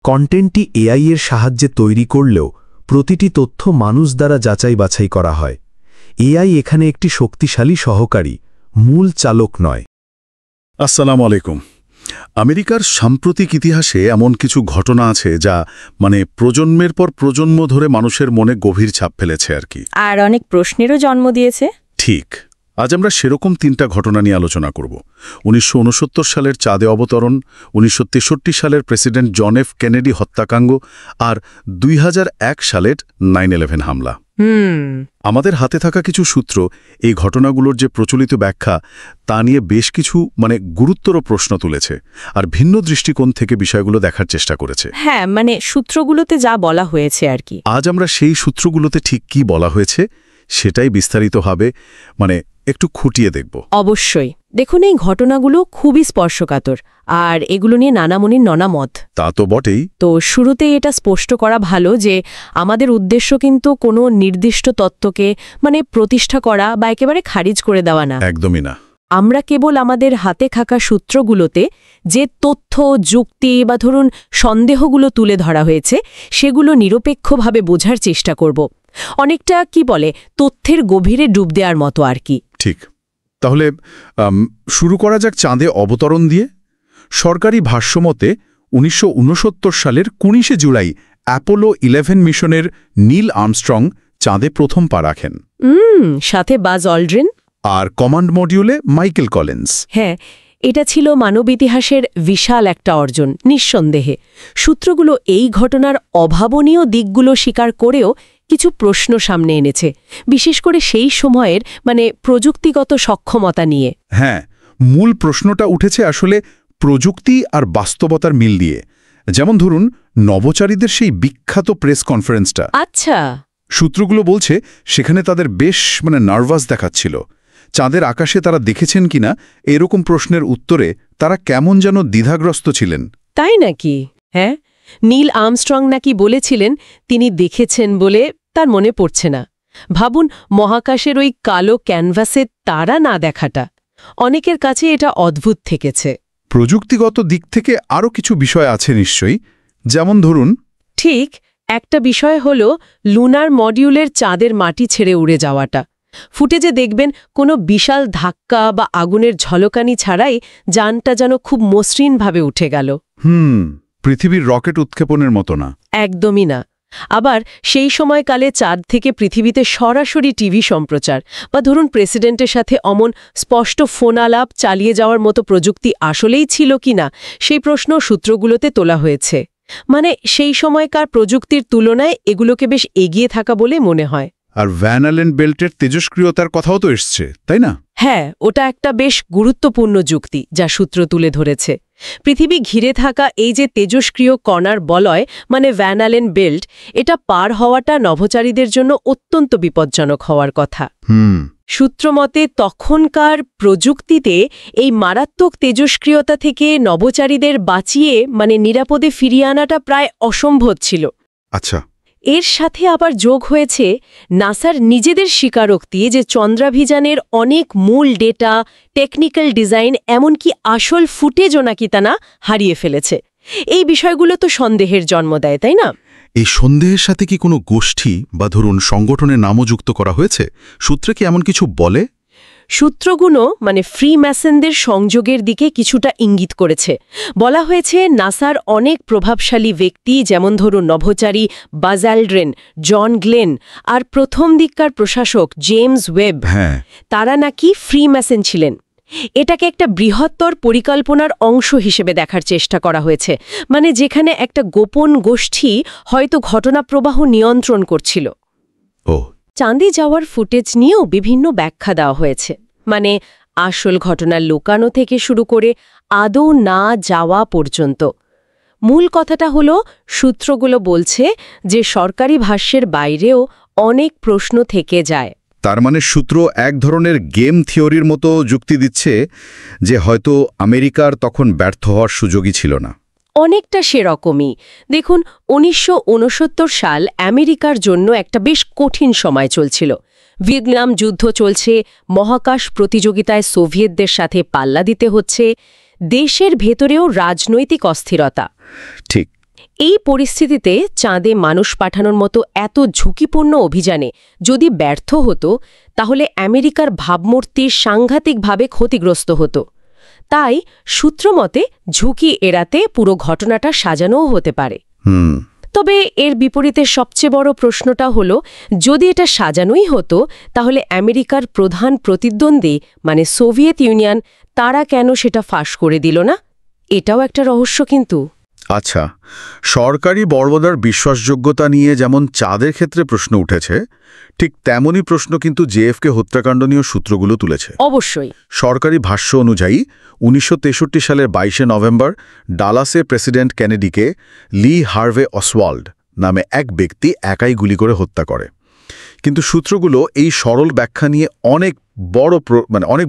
কন্টেন্টটি AI এর সাহায্যে তৈরি করলেও প্রতিটি তথ্য মানুষ দ্বারা যাচাই বাছাই করা হয়। এআই এখানে একটি শক্তিশালী সহকারী, মূল চালক নয়। আসসালামু আলাইকুম। আমেরিকার সাম্প্রতিক ইতিহাসে এমন কিছু ঘটনা আছে যা প্রজন্মের পর প্রজন্ম ধরে মানুষের মনে গভীর ছাপ ফেলেছে আর কি। আর অনেক প্রশ্নেরও জন্ম দিয়েছে। ঠিক। আজ আমরা সেরকম ৩টা ঘটনা নিয়ে আলোচনা করব। ১৯৬৯ সালের চাঁদে অবতরণ, ১৯৬৩ সালের প্রেসিডেন্ট জন এফ কেনেডি হত্যাকাণ্ড আর ২০০১ সালের 9/11 হামলা। আমাদের হাতে থাকা কিছু সূত্র এই ঘটনাগুলোর যে প্রচলিত ব্যাখ্যা তা নিয়ে বেশ কিছু গুরুতর প্রশ্ন তুলেছে আর ভিন্ন দৃষ্টিকোণ থেকে বিষয়গুলো দেখার চেষ্টা করেছে। হ্যাঁ, সূত্রগুলোতে যা বলা হয়েছে আর কি। আজ আমরা সেই সূত্রগুলোতে ঠিক কি বলা হয়েছে সেটাই বিস্তারিতভাবে একটু খুঁটিয়ে দেখব। অবশ্যই। দেখুন, এই ঘটনাগুলো খুবই স্পর্শকাতর আর এগুলো নিয়ে নানামুনির নানা মত। তা তো বটেই। তো শুরুতেই এটা স্পষ্ট করা ভালো যে আমাদের উদ্দেশ্য কিন্তু কোনো নির্দিষ্ট তত্ত্বকে প্রতিষ্ঠা করা বা একেবারে খারিজ করে দেওয়া না। একদমই না। আমরা কেবল আমাদের হাতে থাকা সূত্রগুলোতে যে তথ্য, যুক্তি বা ধরুন সন্দেহগুলো তুলে ধরা হয়েছে সেগুলো নিরপেক্ষভাবে বোঝার চেষ্টা করব। অনেকটা তথ্যের গভীরে ডুব দেওয়ার মতো আর কি। ঠিক। তাহলে শুরু করা যাক চাঁদে অবতরণ দিয়ে। সরকারি ভাষ্যমতে ১৯৬৯ সালের ১৯শে জুলাই অ্যাপোলো 11 মিশনের নীল আর্মস্ট্রং চাঁদে প্রথম পা রাখেন। সাথে বাজ অল্ড্রিন আর কমান্ড মডিউলে মাইকেল কলিন্স। হ্যাঁ, এটা ছিল মানব ইতিহাসের বিশাল একটা অর্জন, নিঃসন্দেহে। সূত্রগুলো এই ঘটনার অভাবনীয় দিকগুলো স্বীকার করেও কিছু প্রশ্ন সামনে এনেছে, বিশেষ করে সেই সময়ের প্রযুক্তিগত সক্ষমতা নিয়ে। হ্যাঁ, মূল প্রশ্নটা উঠেছে আসলে প্রযুক্তি আর বাস্তবতার মিল দিয়ে। যেমন ধরুন নভোচারীদের সেই বিখ্যাত প্রেস কনফারেন্সটা। আচ্ছা। সূত্রগুলো বলছে সেখানে তাদের বেশ নার্ভাস দেখাচ্ছিল। চাঁদের আকাশে তারা দেখেছেন কিনা এরকম প্রশ্নের উত্তরে তারা কেমন যেন দ্বিধাগ্রস্ত ছিলেন। তাই নাকি? হ্যাঁ, নীল আর্মস্ট্রং নাকি বলেছিলেন তিনি দেখেছেন বলে তার মনে পড়ছে না। ভাবুন, মহাকাশের ওই কালো ক্যানভাসে তারা না দেখাটা অনেকের কাছে এটা অদ্ভুত থেকেছে। প্রযুক্তিগত দিক থেকে আরও কিছু বিষয় আছে নিশ্চয়ই। যেমন ধরুন, ঠিক, একটা বিষয় হল লুনার মডিউলের চাঁদের মাটি ছেড়ে উড়ে যাওয়াটা। ফুটেজে দেখবেন কোনো বিশাল ধাক্কা বা আগুনের ঝলকানি ছাড়াই যানটা যেন খুব মসৃণভাবে উঠে গেল। পৃথিবীর রকেট উৎক্ষেপণের মতো না। একদমই না। আবার সেই সময়কালে চাঁদ থেকে পৃথিবীতে সরাসরি টিভি সম্প্রচার বা ধরুন প্রেসিডেন্টের সাথে অমন স্পষ্ট ফোনালাপ চালিয়ে যাওয়ার মতো প্রযুক্তি আসলেই ছিল কিনা সেই প্রশ্ন সূত্রগুলোতে তোলা হয়েছে। সেই সময়কার প্রযুক্তির তুলনায় এগুলোকে বেশ এগিয়ে থাকা বলে মনে হয়। আর ভ্যান অ্যালেন বেল্টের তেজস্ক্রিয়তার কথাও তো এসছে, তাই না? হ্যাঁ, ওটা একটা বেশ গুরুত্বপূর্ণ যুক্তি যা সূত্র তুলে ধরেছে। পৃথিবী ঘিরে থাকা এই যে তেজস্ক্রিয় কণার বলয় ভ্যান অ্যালেন বেল্ট, এটা পার হওয়াটা নভোচারীদের জন্য অত্যন্ত বিপজ্জনক হওয়ার কথা। সূত্রমতে তখনকার প্রযুক্তিতে এই মারাত্মক তেজস্ক্রিয়তা থেকে নভোচারীদের বাঁচিয়ে নিরাপদে ফিরিয়ে আনাটা প্রায় অসম্ভব ছিল। আচ্ছা। এর সাথে আবার যোগ হয়েছে নাসার নিজেদের স্বীকারোক্তি যে চন্দ্রাভিযানের অনেক মূল ডেটা, টেকনিক্যাল ডিজাইন, এমনকি আসল ফুটেজও নাকি তারা হারিয়ে ফেলেছে। এই বিষয়গুলো তো সন্দেহের জন্ম দেয়, তাই না? এই সন্দেহের সাথে কি কোনো গোষ্ঠী বা ধরুন সংগঠনের নামও যুক্ত করা হয়েছে? সূত্রে কি এমন কিছু বলে? সূত্রগুলো ফ্রি ম্যাসনদের সংযোগের দিকে কিছুটা ইঙ্গিত করেছে। বলা হয়েছে নাসার অনেক প্রভাবশালী ব্যক্তি, যেমন ধরুন নভোচারী বাজ অল্ড্রিন, জন গ্লেন আর প্রথম দিককার প্রশাসক জেমস ওয়েব, তারা নাকি ফ্রি ম্যাসন ছিলেন। এটাকে একটা বৃহত্তর পরিকল্পনার অংশ হিসেবে দেখার চেষ্টা করা হয়েছে, যেখানে একটা গোপন গোষ্ঠী হয়তো ঘটনা প্রবাহ নিয়ন্ত্রণ করছিল। চাঁদে যাওয়ার ফুটেজ নিয়েও বিভিন্ন ব্যাখ্যা দেওয়া হয়েছে। আসল ঘটনা লুকানো থেকে শুরু করে আদৌ না যাওয়া পর্যন্ত। মূল কথাটা হলো সূত্রগুলো বলছে যে সরকারি ভাষ্যের বাইরেও অনেক প্রশ্ন থেকে যায়। তার সূত্র এক ধরনের গেম থিওরির মতো যুক্তি দিচ্ছে যে হয়তো আমেরিকার তখন ব্যর্থ হওয়ার সুযোগই ছিল না। অনেকটা সেরকমই। দেখুন, ১৯৬৯ সাল আমেরিকার জন্য একটা বেশ কঠিন সময় চলছিল। ভিয়েতনাম যুদ্ধ চলছে, মহাকাশ প্রতিযোগিতায় সোভিয়েতদের সাথে পাল্লা দিতে হচ্ছে, দেশের ভেতরেও রাজনৈতিক অস্থিরতা। ঠিক। এই পরিস্থিতিতে চাঁদে মানুষ পাঠানোর মতো এত ঝুঁকিপূর্ণ অভিযানে যদি ব্যর্থ হতো তাহলে আমেরিকার ভাবমূর্তির সাংঘাতিকভাবে ক্ষতিগ্রস্ত হতো। তাই সূত্রমতে ঝুঁকি এড়াতে পুরো ঘটনাটা সাজানোও হতে পারে। তবে এর বিপরীতে সবচেয়ে বড় প্রশ্নটা হলো, যদি এটা সাজানোই হতো তাহলে আমেরিকার প্রধান প্রতিদ্বন্দ্বী মানে সোভিয়েত ইউনিয়ন তারা কেন সেটা ফাঁস করে দিল না? এটাও একটা রহস্য কিন্তু। আচ্ছা, সরকারি বর্বদার বিশ্বাসযোগ্যতা নিয়ে যেমন চাঁদের ক্ষেত্রে প্রশ্ন উঠেছে, ঠিক তেমনই প্রশ্ন কিন্তু জেএফকে হত্যাকাণ্ড নিয়ে সূত্রগুলো তুলেছে। অবশ্যই। সরকারি ভাষ্য অনুযায়ী 1963 সালের 22শে নভেম্বর ডালাসে প্রেসিডেন্ট কেনেডিকে লি হার্ভে অসওয়াল্ড নামে এক ব্যক্তি একাই গুলি করে হত্যা করে। কিন্তু সূত্রগুলো এই সরল ব্যাখ্যা নিয়ে অনেক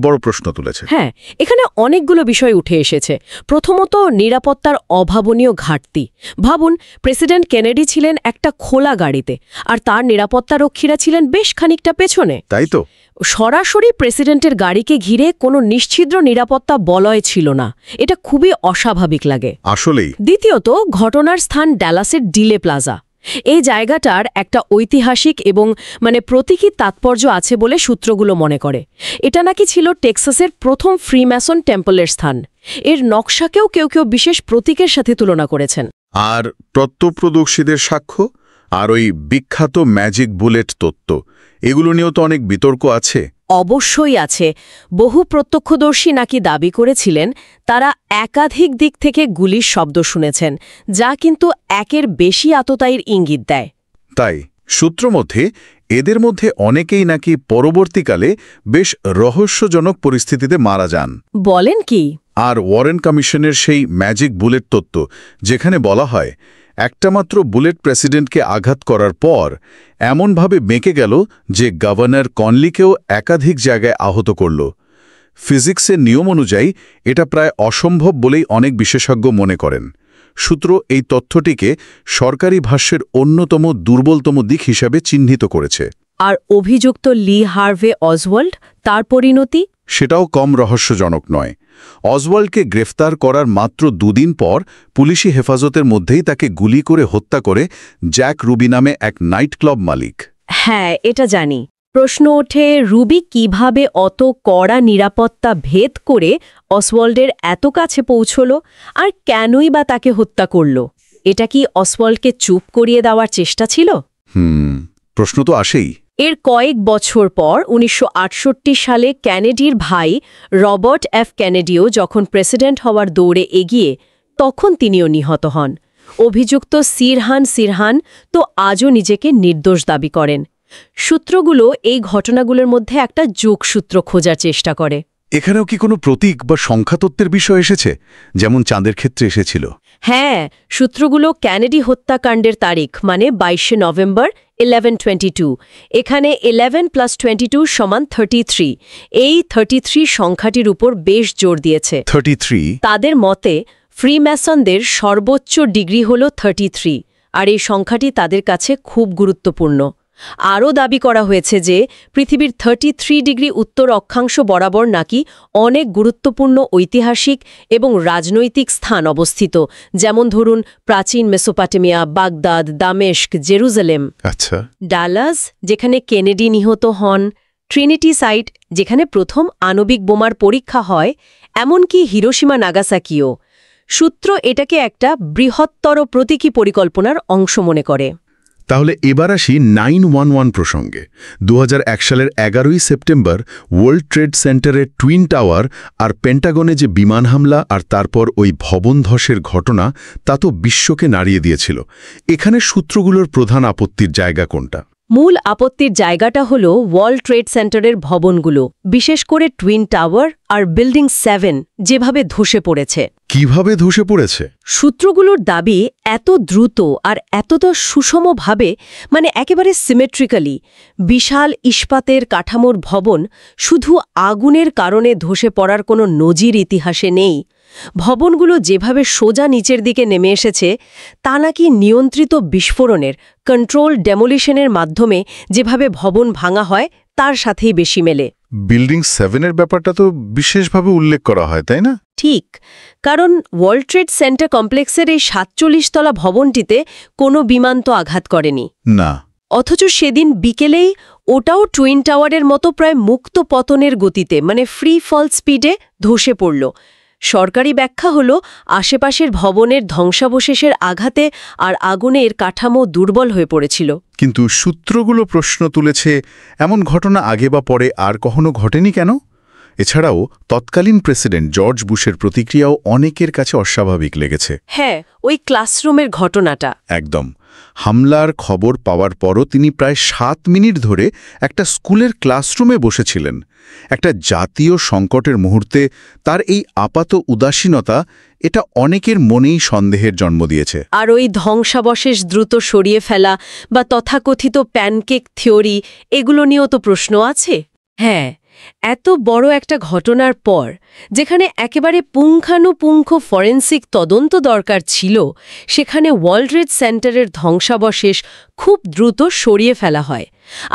বড় প্রশ্ন তুলেছে। হ্যাঁ, এখানে অনেকগুলো বিষয় উঠে এসেছে। প্রথমত, নিরাপত্তার অভাবনীয় ঘাটতি। ভাবুন, প্রেসিডেন্ট কেনেডি ছিলেন একটা খোলা গাড়িতে, আর তার নিরাপত্তারক্ষীরা ছিলেন বেশ খানিকটা পেছনে। তাই তো, সরাসরি প্রেসিডেন্টের গাড়িকে ঘিরে কোনো নিশ্ছিদ্র নিরাপত্তা বলয় ছিল না। এটা খুবই অস্বাভাবিক লাগে আসলেই। দ্বিতীয়ত, ঘটনার স্থান ডালাসের ডিলে প্লাজা। এই জায়গাটার একটা ঐতিহাসিক এবং প্রতীকী তাৎপর্য আছে বলে সূত্রগুলো মনে করে। এটা নাকি ছিল টেক্সাসের প্রথম ফ্রিম্যাসন টেম্পলের স্থান। এর নকশাকেও কেউ কেউ বিশেষ প্রতীকের সাথে তুলনা করেছেন। আর প্রত্যক্ষদর্শীদের সাক্ষ্য আর ওই বিখ্যাত ম্যাজিক বুলেট তত্ত্ব, এগুলো নিয়েও তো অনেক বিতর্ক আছে। অবশ্যই আছে। বহু প্রত্যক্ষদর্শী নাকি দাবি করেছিলেন তারা একাধিক দিক থেকে গুলির শব্দ শুনেছেন, যা কিন্তু একের বেশি আততায়ীর ইঙ্গিত দেয়। তাই সূত্রমধ্যে এদের মধ্যে অনেকেই নাকি পরবর্তীকালে বেশ রহস্যজনক পরিস্থিতিতে মারা যান। বলেন কি? আর ওয়ারেন কমিশনের সেই ম্যাজিক বুলেট তত্ত্ব, যেখানে বলা হয় একটা মাত্র বুলেট প্রেসিডেন্টকে আঘাত করার পর এমনভাবে বেঁকে গেল যে গভর্নর কনলিকেও একাধিক জায়গায় আহত করল। ফিজিক্সের নিয়ম অনুযায়ী এটা প্রায় অসম্ভব বলেই অনেক বিশেষজ্ঞ মনে করেন। সূত্র এই তথ্যটিকে সরকারি ভাষ্যের অন্যতম দুর্বলতম দিক হিসাবে চিহ্নিত করেছে। আর অভিযুক্ত লি হার্ভে অসওয়াল্ড, তার পরিণতি? সেটাও কম রহস্যজনক নয়। অসওয়াল্ডকে গ্রেফতার করার মাত্র দুদিন পর পুলিশি হেফাজতের মধ্যেই তাকে গুলি করে হত্যা করে জ্যাক রুবি নামে এক নাইট ক্লাব মালিক। হ্যাঁ, এটা জানি। প্রশ্ন ওঠে, রুবি কিভাবে অত কড়া নিরাপত্তা ভেদ করে অসওয়াল্ডের এত কাছে পৌঁছল, আর কেনই বা তাকে হত্যা করল? এটা কি অসওয়াল্ডকে চুপ করিয়ে দেওয়ার চেষ্টা ছিল? প্রশ্ন তো আসেই। এর কয়েক বছর পর 1968 সালে কেনেডির ভাই রবার্ট এফ কেনেডিও যখন প্রেসিডেন্ট হওয়ার দৌড়ে এগিয়ে, তখন তিনিও নিহত হন। অভিযুক্ত সিরহান তো আজও নিজেকে নির্দোষ দাবি করেন। সূত্রগুলো এই ঘটনাগুলোর মধ্যে একটা যোগসূত্র খোঁজার চেষ্টা করে। এখানেও কি কোনো প্রতীক বা সংখ্যাতত্ত্বের বিষয় এসেছে, যেমন চাঁদের ক্ষেত্রে এসেছিল? হ্যাঁ, সূত্রগুলো কেনেডি হত্যাকাণ্ডের তারিখ 22শে নভেম্বর 1122, এখানে 11+22 = 33, এই 33 সংখ্যাটির উপর বেশ জোর দিয়েছে। 33? তাদের মতে ফ্রিম্যাসনদের সর্বোচ্চ ডিগ্রি হল 33, আর এই সংখ্যাটি তাদের কাছে খুব গুরুত্বপূর্ণ। আরও দাবি করা হয়েছে যে পৃথিবীর 33 ডিগ্রি উত্তর অক্ষাংশ বরাবর নাকি অনেক গুরুত্বপূর্ণ ঐতিহাসিক এবং রাজনৈতিক স্থান অবস্থিত, যেমন ধরুন প্রাচীন মেসোপটেমিয়া, বাগদাদ, দামেস্ক, জেরুজালেম। আচ্ছা। ডালাস, যেখানে কেনেডি নিহত হন, ট্রিনিটি সাইট, যেখানে প্রথম আণবিক বোমার পরীক্ষা হয়, এমনকি হিরোশিমা নাগাসাকিও। সূত্র এটাকে একটা বৃহত্তর প্রতীকী পরিকল্পনার অংশ মনে করে। তাহলে এবার আসি 9/11 প্রসঙ্গে। 2001 সালের 11ই সেপ্টেম্বর ওয়ার্ল্ড ট্রেড সেন্টারের টুইন টাওয়ার আর পেন্টাগনে যে বিমান হামলা আর তারপর ওই ভবন ধসের ঘটনা, তা তো বিশ্বকে নাড়িয়ে দিয়েছিল। এখানে সূত্রগুলোর প্রধান আপত্তির জায়গা কোনটা? মূল আপত্তির জায়গাটা হল ওয়ার্ল্ড ট্রেড সেন্টারের ভবনগুলো, বিশেষ করে টুইন টাওয়ার আর বিল্ডিং 7 যেভাবে ধসে পড়েছে। কিভাবে ধসে পড়েছে? সূত্রগুলোর দাবি এত দ্রুত আর এতটা সুষমভাবে, একেবারে সিমেট্রিক্যালি, বিশাল ইস্পাতের কাঠামোর ভবন শুধু আগুনের কারণে ধসে পড়ার কোনো নজির ইতিহাসে নেই। ভবনগুলো যেভাবে সোজা নিচের দিকে নেমে এসেছে, তা নাকি নিয়ন্ত্রিত বিস্ফোরণের, কন্ট্রোল ডেমোলিশনের মাধ্যমে যেভাবে ভবন ভাঙা হয় তার সাথেই বেশি মেলে। বিল্ডিং 7-এর ব্যাপারটা তো বিশেষভাবে উল্লেখ করা হয়, তাই না? ঠিক, কারণ ওয়ার্ল্ড ট্রেড সেন্টার কমপ্লেক্সের এই ৪৭ তলা ভবনটিতে কোনো বিমান তো আঘাত করেনি। না। অথচ সেদিন বিকেলেই ওটাও টুইন টাওয়ারের মতো প্রায় মুক্ত পতনের গতিতে, মানে ফ্রি ফল স্পিডে ধসে পড়ল। সরকারি ব্যাখ্যা হল আশেপাশের ভবনের ধ্বংসাবশেষের আঘাতে আর আগুনে এর কাঠামো দুর্বল হয়ে পড়েছিল। কিন্তু সূত্রগুলো প্রশ্ন তুলেছে, এমন ঘটনা আগে বা পরে আর কখনো ঘটেনি কেন? এছাড়াও তৎকালীন প্রেসিডেন্ট জর্জ বুশের প্রতিক্রিয়াও অনেকের কাছে অস্বাভাবিক লেগেছে। হ্যাঁ, ওই ক্লাসরুমের ঘটনাটা একদম। হামলার খবর পাওয়ার পরও তিনি প্রায় ৭ মিনিট ধরে একটা স্কুলের ক্লাসরুমে বসেছিলেন। একটা জাতীয় সংকটের মুহূর্তে তার এই আপাত উদাসীনতা, এটা অনেকের মনেই সন্দেহের জন্ম দিয়েছে। আর ওই ধ্বংসাবশেষ দ্রুত সরিয়ে ফেলা বা তথাকথিত প্যানকেক থিওরি, এগুলো নিয়েও তো প্রশ্ন আছে। হ্যাঁ, এত বড় একটা ঘটনার পর যেখানে একেবারে পুঙ্খানুপুঙ্খ ফরেন্সিক তদন্ত দরকার ছিল, সেখানে ওয়ার্ল্ড ট্রেড সেন্টারের ধ্বংসাবশেষ খুব দ্রুত সরিয়ে ফেলা হয়,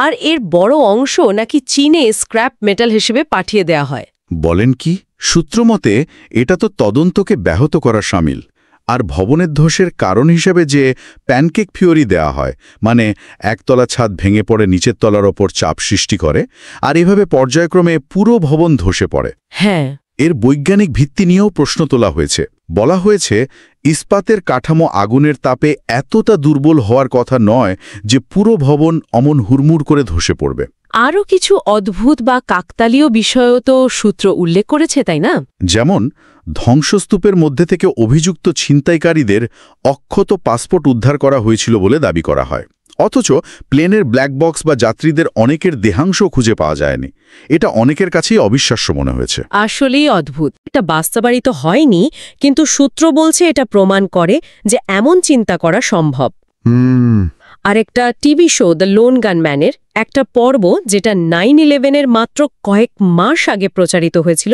আর এর বড় অংশ নাকি চীনে স্ক্র্যাপ মেটাল হিসেবে পাঠিয়ে দেয়া হয়। বলেন কি? সূত্রমতে এটা তো তদন্তকে ব্যাহত করা শামিল। আর ভবনের ধসের কারণ হিসেবে যে প্যানকেক থিওরি দেয়া হয়, মানে একতলা ছাদ ভেঙে পড়ে নিচের তলার ওপর চাপ সৃষ্টি করে, আর এভাবে পর্যায়ক্রমে পুরো ভবন ধসে পড়ে। হ্যাঁ, এর বৈজ্ঞানিক ভিত্তি নিয়েও প্রশ্ন তোলা হয়েছে। বলা হয়েছে ইস্পাতের কাঠামো আগুনের তাপে এতটা দুর্বল হওয়ার কথা নয় যে পুরো ভবন অমন হুড়মুড় করে ধসে পড়বে। আরও কিছু অদ্ভুত বা কাকতালীয় বিষয়ও তো সূত্র উল্লেখ করেছে, তাই না? যেমন ধ্বংসস্তূপের মধ্যে থেকে অভিযুক্ত ছিনতাইকারীদের অক্ষত পাসপোর্ট উদ্ধার করা হয়েছিল বলে দাবি করা হয়, অথচ প্লেনের ব্ল্যাক বক্স বা যাত্রীদের অনেকের দেহাংশ খুঁজে পাওয়া যায়নি। এটা অনেকের কাছেই অবিশ্বাস্য মনে হয়েছে। আসলেই অদ্ভুত। এটা বাস্তবায়িত হয়নি, কিন্তু সূত্র বলছে এটা প্রমাণ করে যে এমন চিন্তা করা সম্ভব। আরেকটা টিভি শো দ্য লোন গানম্যানের একটা পর্ব, যেটা 9/11-এর মাত্র কয়েক মাস আগে প্রচারিত হয়েছিল,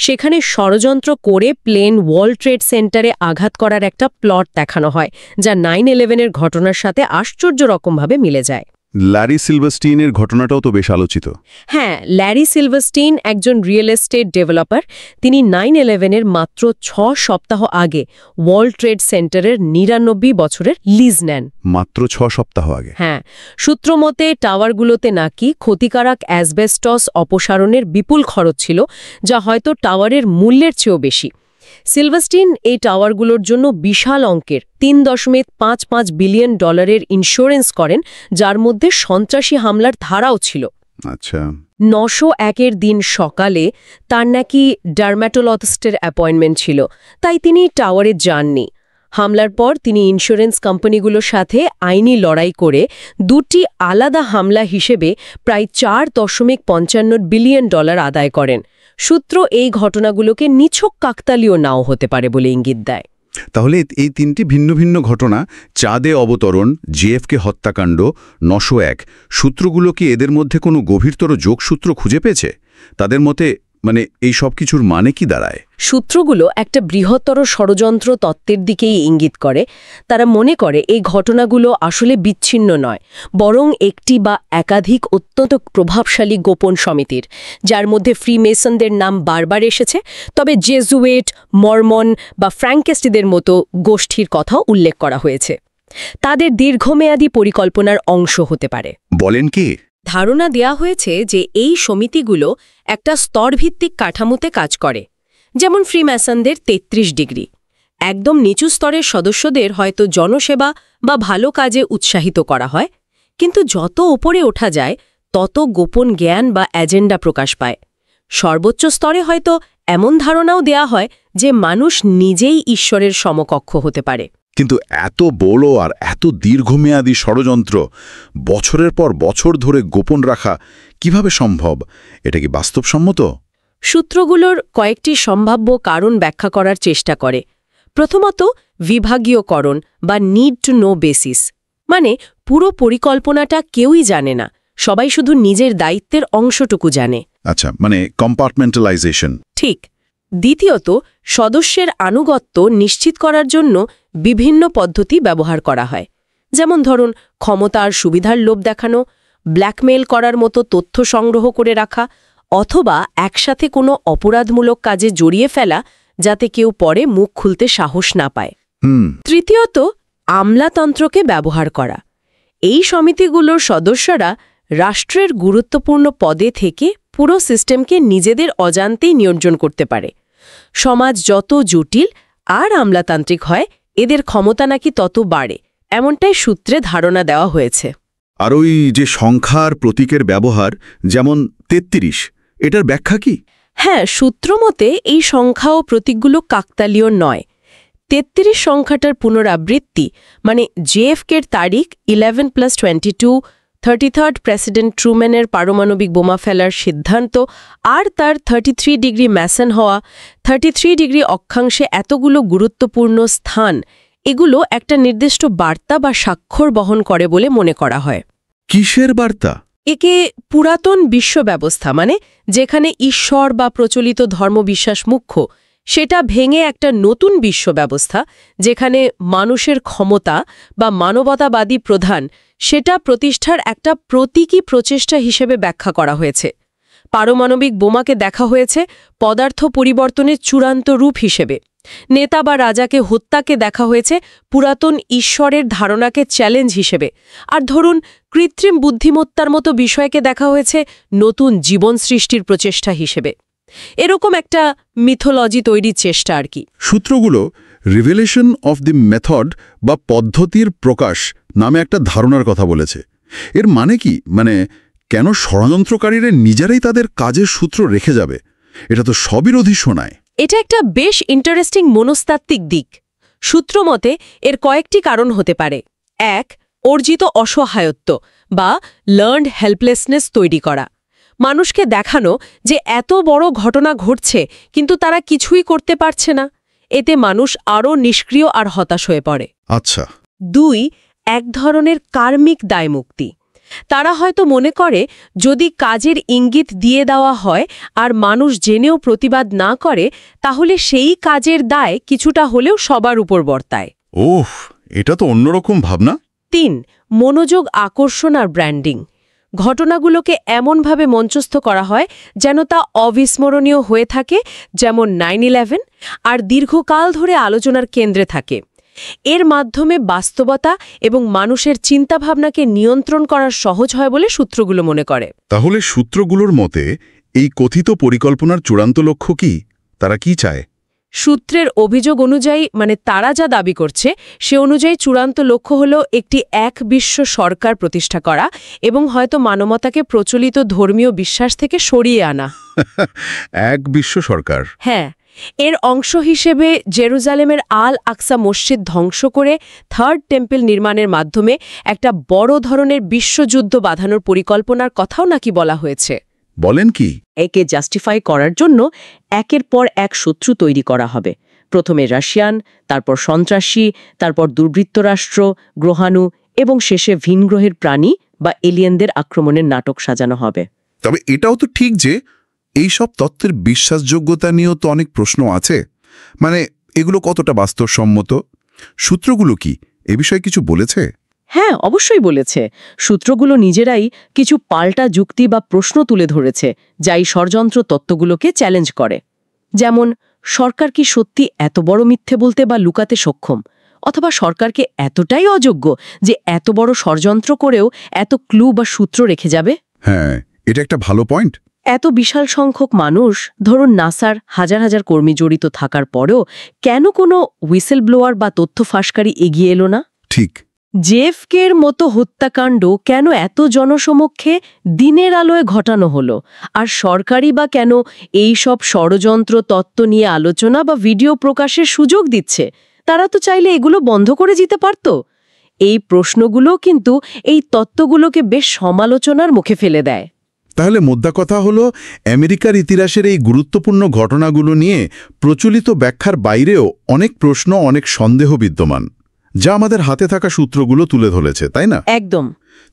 সেখানে ষড়যন্ত্র করে প্লেন ওয়ার্ল্ড ট্রেড সেন্টারে আঘাত করার একটা প্লট দেখানো হয়, যা 9/11-এর ঘটনার সাথে আশ্চর্য রকমভাবে মিলে যায়। ল্যারি সিলভারস্টিনের ঘটনাটাও তো বেশ আলোচিত। হ্যাঁ, ল্যারি সিলভারস্টিন একজন রিয়েল এস্টেট ডেভেলপার। তিনি 9/11-এর মাত্র 6 সপ্তাহ আগে ওয়ার্ল্ড ট্রেড সেন্টারের 99 বছরের লিজ নেন। মাত্র 6 সপ্তাহ আগে? হ্যাঁ, সূত্রমতে টাওয়ারগুলোতে নাকি ক্ষতিকারক অ্যাসবেস্টস অপসারণের বিপুল খরচ ছিল, যা হয়তো টাওয়ারের মূল্যের চেয়েও বেশি। সিলভারস্টিন এই টাওয়ারগুলোর জন্য বিশাল অঙ্কের $3.55 বিলিয়ন ইন্স্যুরেন্স করেন, যার মধ্যে সন্ত্রাসী হামলার ধারাও ছিল। আচ্ছা। 901-এর দিন সকালে তার নাকি ডার্ম্যাটোলজিস্টের অ্যাপয়েন্টমেন্ট ছিল, তাই তিনি টাওয়ারে যাননি। হামলার পর তিনি ইন্স্যুরেন্স কোম্পানিগুলোর সাথে আইনি লড়াই করে 2টি আলাদা হামলা হিসেবে প্রায় $4.55 বিলিয়ন আদায় করেন। সূত্র এই ঘটনাগুলোকে নিছক কাকতালীয় নাও হতে পারে বলে ইঙ্গিত দেয়। তাহলে এই 3টি ভিন্ন ভিন্ন ঘটনা, চাঁদে অবতরণ, জেএফকে হত্যাকাণ্ড, 901, সূত্রগুলো কি এদের মধ্যে কোনো গভীরতর যোগসূত্র খুঁজে পেয়েছে? তাদের মতে এই সব কিছুর মানে কি দাঁড়ায়? সূত্রগুলো একটা বৃহত্তর ষড়যন্ত্র তত্ত্বের দিকেই ইঙ্গিত করে। তারা মনে করে এই ঘটনাগুলো আসলে বিচ্ছিন্ন নয়, বরং একটি বা একাধিক অত্যন্ত প্রভাবশালী গোপন সমিতির, যার মধ্যে ফ্রিমেসনদের নাম বারবার এসেছে, তবে জেজুয়েট, মর্মন বা ফ্র্যাঙ্কিস্টদের মতো গোষ্ঠীর কথাও উল্লেখ করা হয়েছে। তাদের দীর্ঘমেয়াদী পরিকল্পনার অংশ হতে পারে। বলেন কি? ধারণা দেয়া হয়েছে যে এই সমিতিগুলো একটা স্তরভিত্তিক কাঠামোতে কাজ করে, যেমন ফ্রিম্যাসনদের 33 ডিগ্রি। একদম নিচু স্তরের সদস্যদের হয়তো জনসেবা বা ভালো কাজে উৎসাহিত করা হয়, কিন্তু যত ওপরে ওঠা যায় তত গোপন জ্ঞান বা এজেন্ডা প্রকাশ পায়। সর্বোচ্চ স্তরে হয়তো এমন ধারণাও দেয়া হয় যে মানুষ নিজেই ঈশ্বরের সমকক্ষ হতে পারে। কিন্তু এত বড় আর এত দীর্ঘমেয়াদী ষড়যন্ত্র বছরের পর বছর ধরে গোপন রাখা কিভাবে সম্ভব? এটা কি বাস্তবসম্মত? সূত্রগুলোর কয়েকটি সম্ভাব্য কারণ ব্যাখ্যা করার চেষ্টা করে। প্রথমত, বিভাগীয়করণ বা নিড টু নো বেসিস, মানে পুরো পরিকল্পনাটা কেউই জানে না, সবাই শুধু নিজের দায়িত্বের অংশটুকু জানে। আচ্ছা, কম্পার্টমেন্টালাইজেশন। ঠিক। দ্বিতীয়ত, সদস্যের আনুগত্য নিশ্চিত করার জন্য বিভিন্ন পদ্ধতি ব্যবহার করা হয়, যেমন ধরুন ক্ষমতা আর সুবিধার লোভ দেখানো, ব্ল্যাকমেইল করার মতো তথ্য সংগ্রহ করে রাখা, অথবা একসাথে কোনো অপরাধমূলক কাজে জড়িয়ে ফেলা, যাতে কেউ পরে মুখ খুলতে সাহস না পায়। তৃতীয়ত, আমলাতন্ত্রকে ব্যবহার করা। এই সমিতিগুলোর সদস্যরা রাষ্ট্রের গুরুত্বপূর্ণ পদে থেকে পুরো সিস্টেমকে নিজেদের অজান্তেই নিয়ন্ত্রণ করতে পারে। সমাজ যত জটিল আর আমলাতান্ত্রিক হয়, এদের ক্ষমতা নাকি তত বাড়ে, এমনটাই সূত্রে ধারণা দেওয়া হয়েছে। আর ওই যে সংখ্যার প্রতীকের ব্যবহার, যেমন 33, এটার ব্যাখ্যা কি? হ্যাঁ, সূত্রমতে এই সংখ্যা ও প্রতীকগুলো কাকতালীয় নয়। 33 সংখ্যাটার পুনরাবৃত্তি, মানে জেএফকের তারিখ 11+22, 33rd প্রেসিডেন্ট ট্রুম্যানের পারমাণবিক বোমা ফেলার সিদ্ধান্ত আর তার 33 ডিগ্রি ম্যাসন হওয়া, 33 ডিগ্রি অক্ষাংশে এতগুলো গুরুত্বপূর্ণ স্থান, এগুলো একটা নির্দিষ্ট বার্তা বা স্বাক্ষর বহন করে বলে মনে করা হয়। কিসের বার্তা? একে পুরাতন বিশ্ব ব্যবস্থা, মানে যেখানে ঈশ্বর বা প্রচলিত ধর্মবিশ্বাস মুখ্য, সেটা ভেঙে একটা নতুন বিশ্ব ব্যবস্থা যেখানে মানুষের ক্ষমতা বা মানবতাবাদী প্রধান, সেটা প্রতিষ্ঠার একটা প্রতীকী প্রচেষ্টা হিসেবে ব্যাখ্যা করা হয়েছে। পারমাণবিক বোমাকে দেখা হয়েছে পদার্থ পরিবর্তনের চূড়ান্ত রূপ হিসেবে। নেতা বা রাজাকে হত্যাকে দেখা হয়েছে পুরাতন ঈশ্বরের ধারণাকে চ্যালেঞ্জ হিসেবে। আর ধরুন, কৃত্রিম বুদ্ধিমত্তার মতো বিষয়কে দেখা হয়েছে নতুন জীবন সৃষ্টির প্রচেষ্টা হিসেবে। এরকম একটা মিথোলজি তৈরির চেষ্টা আর কি। সূত্রগুলো রিভেলেশন অফ দি মেথড বা পদ্ধতির প্রকাশ নামে একটা ধারণার কথা বলেছে। এর মানে কি? মানে কেন ষড়যন্ত্রকারীরা নিজেরাই তাদের কাজের সূত্র রেখে যাবে? এটা তো সবিরোধী শোনায়। এটা একটা বেশ ইন্টারেস্টিং মনস্তাত্ত্বিক দিক। সূত্রমতে এর কয়েকটি কারণ হতে পারে। 1, অর্জিত অসহায়ত্ব বা লার্নড হেল্পলেসনেস তৈরি করা। মানুষকে দেখানো যে এত বড় ঘটনা ঘটছে কিন্তু তারা কিছুই করতে পারছে না। এতে মানুষ আরও নিষ্ক্রিয় আর হতাশ হয়ে পড়ে। আচ্ছা। 2, এক ধরনের কার্মিক দায়মুক্তি। তারা হয়তো মনে করে যদি কাজের ইঙ্গিত দিয়ে দেওয়া হয় আর মানুষ জেনেও প্রতিবাদ না করে, তাহলে সেই কাজের দায় কিছুটা হলেও সবার উপর বর্তায়। ওহ, এটা তো অন্যরকম ভাবনা। 3, মনোযোগ আকর্ষণ আর ব্র্যান্ডিং। ঘটনাগুলোকে এমনভাবে মঞ্চস্থ করা হয় যেন তা অবিস্মরণীয় হয়ে থাকে, যেমন 9/11, আর দীর্ঘকাল ধরে আলোচনার কেন্দ্রে থাকে। এর মাধ্যমে বাস্তবতা এবং মানুষের চিন্তাভাবনাকে নিয়ন্ত্রণ করা সহজ হয় বলে সূত্রগুলো মনে করে। তাহলে সূত্রগুলোর মতে এই কথিত পরিকল্পনার চূড়ান্ত লক্ষ্য কি? তারা কি চায়? সূত্রের অভিযোগ অনুযায়ী, মানে তারা যা দাবি করছে সে অনুযায়ী চূড়ান্ত লক্ষ্য হল একটি এক বিশ্ব সরকার প্রতিষ্ঠা করা এবং হয়তো মানবতাকে প্রচলিত ধর্মীয় বিশ্বাস থেকে সরিয়ে আনা। এক বিশ্ব সরকার? হ্যাঁ, এর অংশ হিসেবে জেরুজালেমের আল আকসা মসজিদ ধ্বংস করে 3rd টেম্পল নির্মাণের মাধ্যমে একটা বড় ধরনের বিশ্বযুদ্ধ বাঁধানোর পরিকল্পনার কথাও নাকি বলা হয়েছে। বলেন কি? একে জাস্টিফাই করার জন্য একের পর এক শত্রু তৈরি করা হবে। প্রথমে রাশিয়ান, তারপর সন্ত্রাসী, তারপর দুর্বৃত্ত রাষ্ট্র, গ্রহাণু এবং শেষে ভিনগ্রহের প্রাণী বা এলিয়েনদের আক্রমণের নাটক সাজানো হবে। তবে এটাও তো ঠিক যে এই সব তত্ত্বের বিশ্বাসযোগ্যতা নিয়েও তো অনেক প্রশ্ন আছে। মানে এগুলো কতটা বাস্তবসম্মত? সূত্রগুলো কি এ বিষয়ে কিছু বলেছে? হ্যাঁ, অবশ্যই বলেছে। সূত্রগুলো নিজেরাই কিছু পাল্টা যুক্তি বা প্রশ্ন তুলে ধরেছে যা এই ষড়যন্ত্র তত্ত্বগুলোকে চ্যালেঞ্জ করে। যেমন, সরকার কি সত্যি এত বড় মিথ্যে বলতে বা লুকাতে সক্ষম? অথবা সরকারকে এতটাই অযোগ্য যে এত বড় ষড়যন্ত্র করেও এত ক্লু বা সূত্র রেখে যাবে? হ্যাঁ, এটা একটা ভালো পয়েন্ট। এত বিশাল সংখ্যক মানুষ, ধরুন নাসার হাজার হাজার কর্মী জড়িত থাকার পরেও কেন কোনো হুইসেল ব্লোয়ার বা তথ্য ফাঁসকারী এগিয়ে এলো না? ঠিক। জেএফকের মতো হত্যাকাণ্ড কেন এত জনসমক্ষে দিনের আলোয় ঘটানো হলো? আর সরকারই বা কেন এই সব ষড়যন্ত্র তত্ত্ব নিয়ে আলোচনা বা ভিডিও প্রকাশের সুযোগ দিচ্ছে? তারা তো চাইলে এগুলো বন্ধ করে দিতে পারত। এই প্রশ্নগুলো কিন্তু এই তত্ত্বগুলোকে বেশ সমালোচনার মুখে ফেলে দেয়। তাহলে মোদ্দা কথা হলো, আমেরিকার ইতিহাসের এই গুরুত্বপূর্ণ ঘটনাগুলো নিয়ে প্রচলিত ব্যাখ্যার বাইরেও অনেক প্রশ্ন, অনেক সন্দেহ বিদ্যমান, যা আমাদের হাতে থাকা সূত্রগুলো তুলে ধরেছে, তাই না? একদম।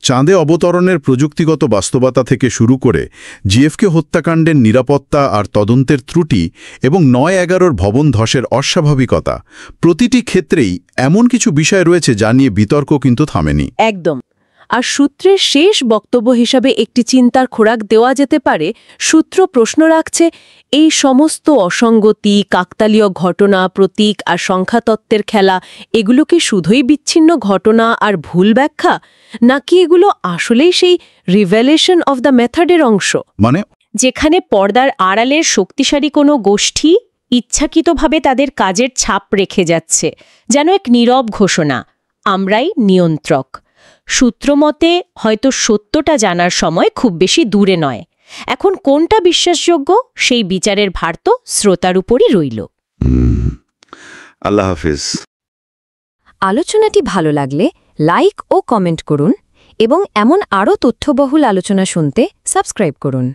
চাঁদে অবতরণের প্রযুক্তিগত বাস্তবতা থেকে শুরু করে জিএফকে হত্যাকাণ্ডের নিরাপত্তা আর তদন্তের ত্রুটি এবং 9/11 ভবন ধসের অস্বাভাবিকতা, প্রতিটি ক্ষেত্রেই এমন কিছু বিষয় রয়েছে যা নিয়ে বিতর্ক কিন্তু থামেনি। একদম। আর সূত্রের শেষ বক্তব্য হিসাবে একটি চিন্তার খোরাক দেওয়া যেতে পারে। সূত্র প্রশ্ন রাখছে, এই সমস্ত অসঙ্গতি, কাকতালীয় ঘটনা, প্রতীক আর সংখ্যাতত্ত্বের খেলা, এগুলো কি শুধুই বিচ্ছিন্ন ঘটনা আর ভুল ব্যাখ্যা, নাকি এগুলো আসলেই সেই রিভেলেশন অফ দ্য মেথডের অংশ? মানে যেখানে পর্দার আড়ালের শক্তিশালী কোনো গোষ্ঠী ইচ্ছাকৃতভাবে তাদের কাজের ছাপ রেখে যাচ্ছে, যেন এক নীরব ঘোষণা, আমরাই নিয়ন্ত্রক। সূত্রমতে হয়তো সত্যটা জানার সময় খুব বেশি দূরে নয়। এখন কোনটা বিশ্বাসযোগ্য সেই বিচারের ভার তো শ্রোতার উপরই রইল। আল্লাহ হাফিজ। আলোচনাটি ভালো লাগলে লাইক ও কমেন্ট করুন এবং এমন আরও তথ্যবহুল আলোচনা শুনতে সাবস্ক্রাইব করুন।